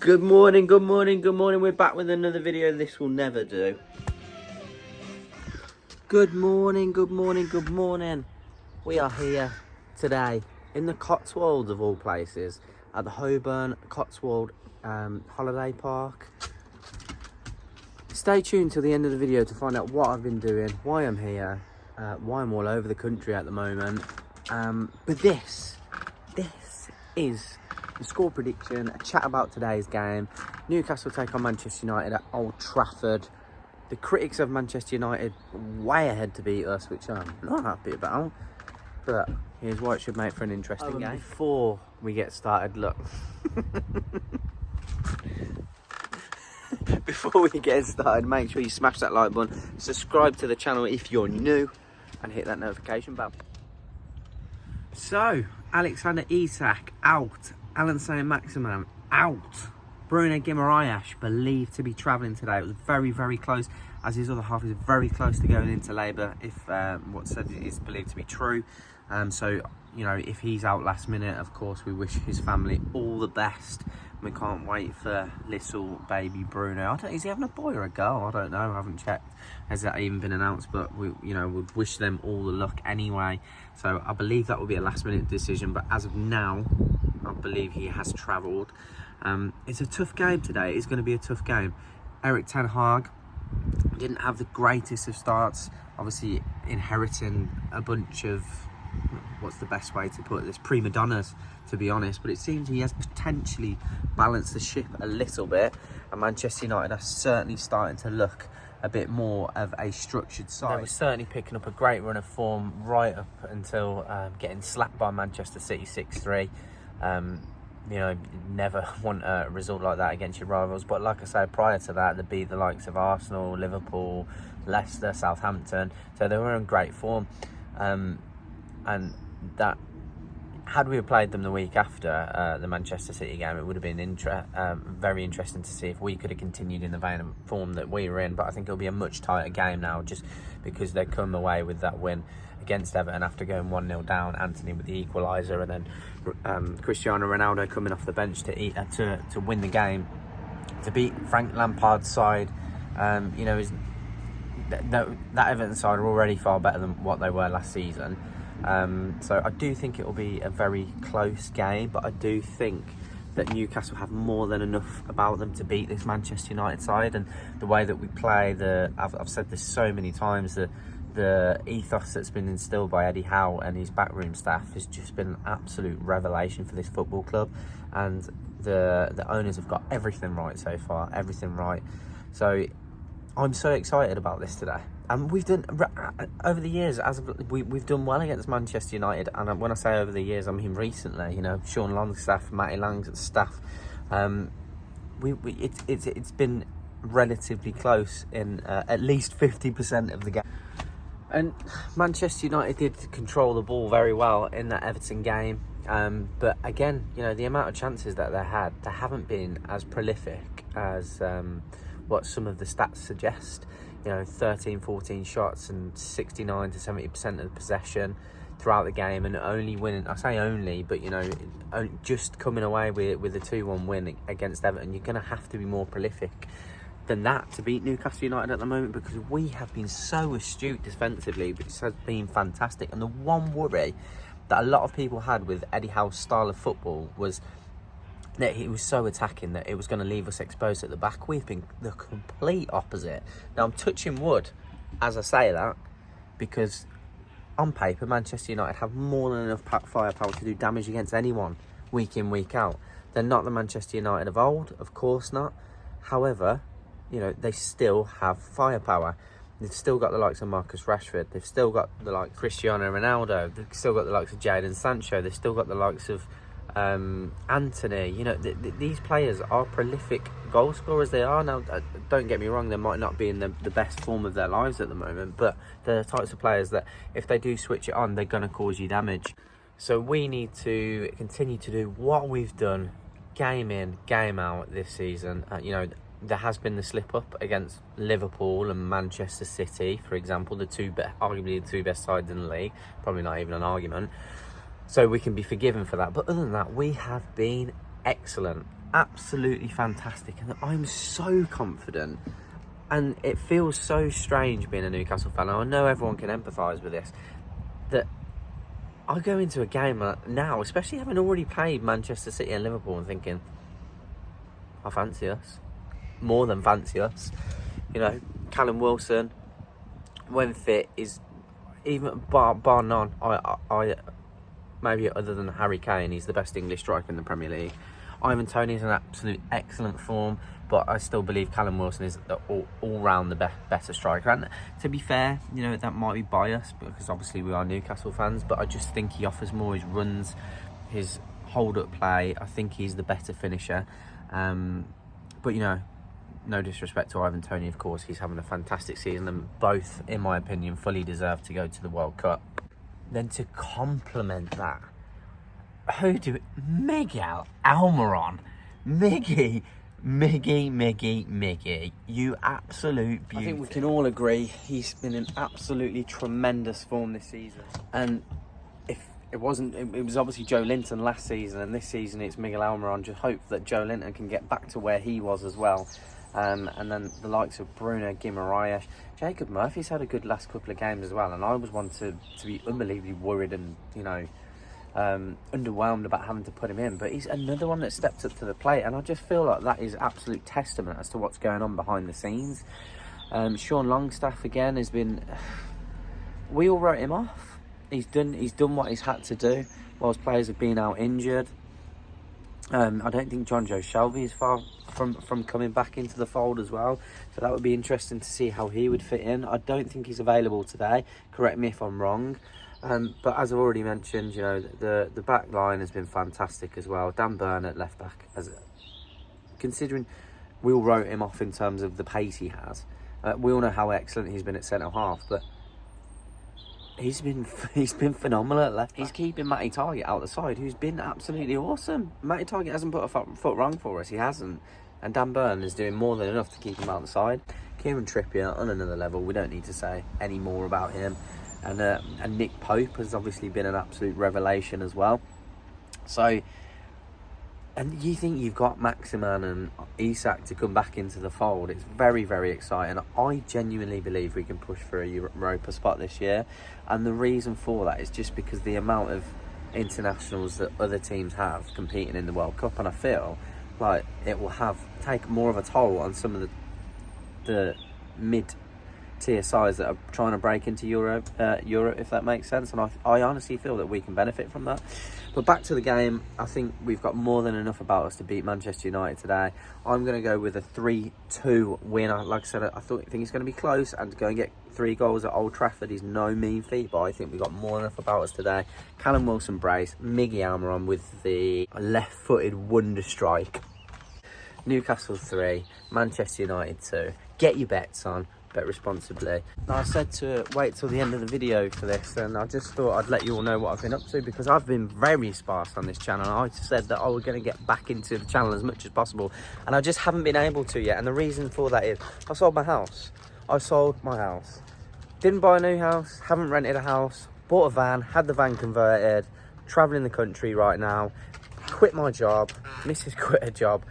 Good morning, good morning, good morning. We're back with another video. This will never do. Good morning, good morning, good morning. We are here today in the Cotswolds of all places at the Holborn Cotswold Holiday Park. Stay tuned till the end of the video to find out what I've been doing, why I'm here, why I'm all over the country at the moment. But this is the score prediction, a chat about today's game. Newcastle take on Manchester United at Old Trafford. The critics of Manchester United way ahead to beat us, which I'm not happy about. But here's what it should make for an interesting game. Before we get started, look. Before we get started, make sure you smash that like button, subscribe to the channel if you're new, and hit that notification bell. So, Alexander Isak out. Alan Saint-Maximin out. Bruno Guimaraes believed to be travelling today. It was very, very close, as his other half is very close to going into labour, if what's said is believed to be true. So, you know, if he's out last minute, of course, we wish his family all the best. We can't wait for little baby Bruno. Is he having a boy or a girl? I don't know. I haven't checked. Has that even been announced? But we, would wish them all the luck anyway. So I believe that will be a last-minute decision. But as of now, I believe he has travelled. It's a tough game today. It's going to be a tough game. Erik ten Hag didn't have the greatest of starts. Obviously, inheriting a bunch of, what's the best way to put this, prima donnas, to be honest. But it seems he has potentially balanced the ship a little bit, and Manchester United are certainly starting to look a bit more of a structured side. They were certainly picking up a great run of form right up until getting slapped by Manchester City 6-3. Never want a result like that against your rivals. But like I say, prior to that, they beat the likes of Arsenal, Liverpool, Leicester, Southampton. So they were in great form. And that, had we played them the week after the Manchester City game, it would have been very interesting to see if we could have continued in the vein of form that we were in. But I think it'll be a much tighter game now, just because they come away with that win against Everton after going 1-0 down. Anthony with the equaliser, and then Cristiano Ronaldo coming off the bench to win the game, to beat Frank Lampard's side. That Everton side are already far better than what they were last season. So I do think it will be a very close game, but I do think that Newcastle have more than enough about them to beat this Manchester United side. And the way that we play, I've said this so many times, the ethos that's been instilled by Eddie Howe and his backroom staff has just been an absolute revelation for this football club. And the owners have got everything right so far, everything right. So I'm so excited about this today. And we've done, over the years, we've done well against Manchester United. And when I say over the years, I mean recently. Sean Longstaff, Matty Lang's staff. It's been relatively close in at least 50% of the game. And Manchester United did control the ball very well in that Everton game. But again, the amount of chances that they haven't been as prolific as what some of the stats suggest. 13, 14 shots and 69 to 70% of the possession throughout the game, and only winning, I say only, but just coming away with a 2-1 win against Everton. You're going to have to be more prolific than that to beat Newcastle United at the moment, because we have been so astute defensively, which has been fantastic. And the one worry that a lot of people had with Eddie Howe's style of football was that he was so attacking that it was going to leave us exposed at the back. We've been the complete opposite. Now, I'm touching wood as I say that, because on paper, Manchester United have more than enough firepower to do damage against anyone week in, week out. They're not the Manchester United of old, of course not. However, they still have firepower. They've still got the likes of Marcus Rashford. They've still got the likes of Cristiano Ronaldo. They've still got the likes of Jadon Sancho. They've still got the likes of Anthony. These players are prolific goal scorers. They are. Now, don't get me wrong, they might not be in the best form of their lives at the moment, but they're the types of players that if they do switch it on, they're going to cause you damage. So we need to continue to do what we've done game in, game out this season. There has been the slip up against Liverpool and Manchester City, for example, arguably the two best sides in the league. Probably not even an argument. So we can be forgiven for that. But other than that, we have been excellent. absolutely fantastic, and I'm so confident. And it feels so strange being a Newcastle fan. I know everyone can empathise with this. That I go into a game now, especially having already played Manchester City and Liverpool, and thinking, I fancy us. More than fancy us. You know, Callum Wilson, when fit, is even bar none. I maybe other than Harry Kane, he's the best English striker in the Premier League. Ivan Toney's in absolute excellent form, but I still believe Callum Wilson is all round the better striker. And to be fair, you know, that might be biased because obviously we are Newcastle fans, but I just think he offers more. His runs, his hold-up play, I think he's the better finisher. But, you know, no disrespect to Ivan Toney, of course, he's having a fantastic season, and both, in my opinion, fully deserve to go to the World Cup. Then to complement that, Miguel Almiron. Miggy, you absolute beauty. I think we can all agree he's been in absolutely tremendous form this season. And if it wasn't, it was obviously Joe Linton last season, and this season it's Miguel Almiron. Just hope that Joe Linton can get back to where he was as well. And then the likes of Bruno Guimaraes, Jacob Murphy's had a good last couple of games as well, and I was one to be unbelievably worried and, you know, underwhelmed about having to put him in, but he's another one that stepped up to the plate, and I just feel like that is absolute testament as to what's going on behind the scenes. Sean Longstaff again has been, we all wrote him off. He's done what he's had to do whilst players have been out injured. I don't think John Joe Shelby is far from coming back into the fold as well, so that would be interesting to see how he would fit in. I don't think he's available today, correct me if I'm wrong. But as I've already mentioned, you know, the back line has been fantastic as well. Dan Burn at left back, considering we all wrote him off in terms of the pace he has. We all know how excellent he's been at centre half, but he's been phenomenal at left back. He's keeping Matty Targett out the side, who's been absolutely awesome. Matty Targett hasn't put a foot wrong for us, he hasn't. And Dan Burn is doing more than enough to keep him out the side. Kieran Trippier on another level, we don't need to say any more about him. And Nick Pope has obviously been an absolute revelation as well. So, and you think you've got Maximin and Isak to come back into the fold. It's very, very exciting. I genuinely believe we can push for a Europa spot this year. And the reason for that is just because the amount of internationals that other teams have competing in the World Cup. And I feel like it will take more of a toll on some of the mid-tier sides that are trying to break into Europe, if that makes sense. And I honestly feel that we can benefit from that. But back to the game, I think we've got more than enough about us to beat Manchester United today. I'm going to go with a 3-2 win. Like I said, I think it's going to be close, and to go and get 3 goals at Old Trafford is no mean feat, but I think we've got more than enough about us today. Callum Wilson brace, Miggy Almiron with the left-footed wonder strike. Newcastle 3, Manchester United 2. Get your bets on. Bet responsibly. Now, I said to wait till the end of the video for this, and I just thought I'd let you all know what I've been up to, because I've been very sparse on this channel. I said that I was going to get back into the channel as much as possible, and I just haven't been able to yet. And the reason for that is I sold my house. Didn't buy a new house, haven't rented a house, bought a van, had the van converted, travelling the country right now, quit my job, Mrs. quit her job.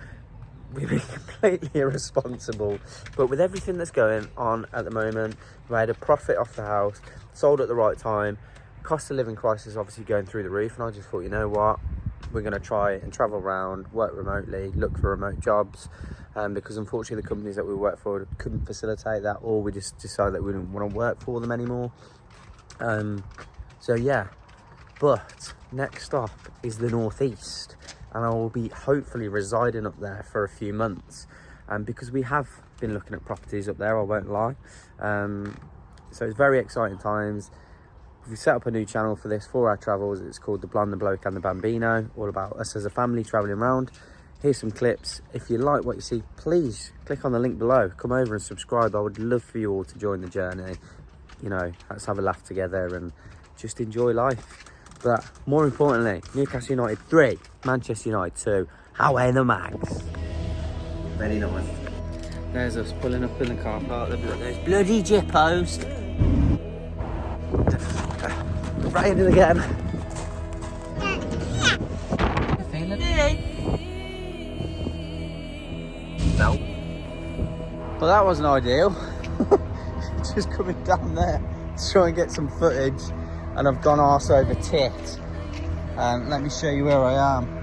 We've been completely irresponsible, but with everything that's going on at the moment, we made a profit off the house, sold at the right time. Cost of living crisis obviously going through the roof, and I just thought, you know what, we're going to try and travel around, work remotely, look for remote jobs, because unfortunately the companies that we work for couldn't facilitate that, or we just decided that we didn't want to work for them anymore. So yeah, but next stop is the northeast, and I will be hopefully residing up there for a few months, because we have been looking at properties up there, I won't lie. So it's very exciting times. We've set up a new channel for this, for our travels. It's called The Blonde, the Bloke and the Bambino, all about us as a family travelling around. Here's some clips. If you like what you see, please click on the link below, come over and subscribe. I would love for you all to join the journey. You know, let's have a laugh together and just enjoy life. But more importantly, Newcastle United 3, Manchester United 2. Away the Mags. Very nice. There's us pulling up in the car park. There's bloody jippos. Raining again. Feeling it? Well, that wasn't ideal. Just coming down there to try and get some footage, and I've gone arse over tit. Let me show you where I am.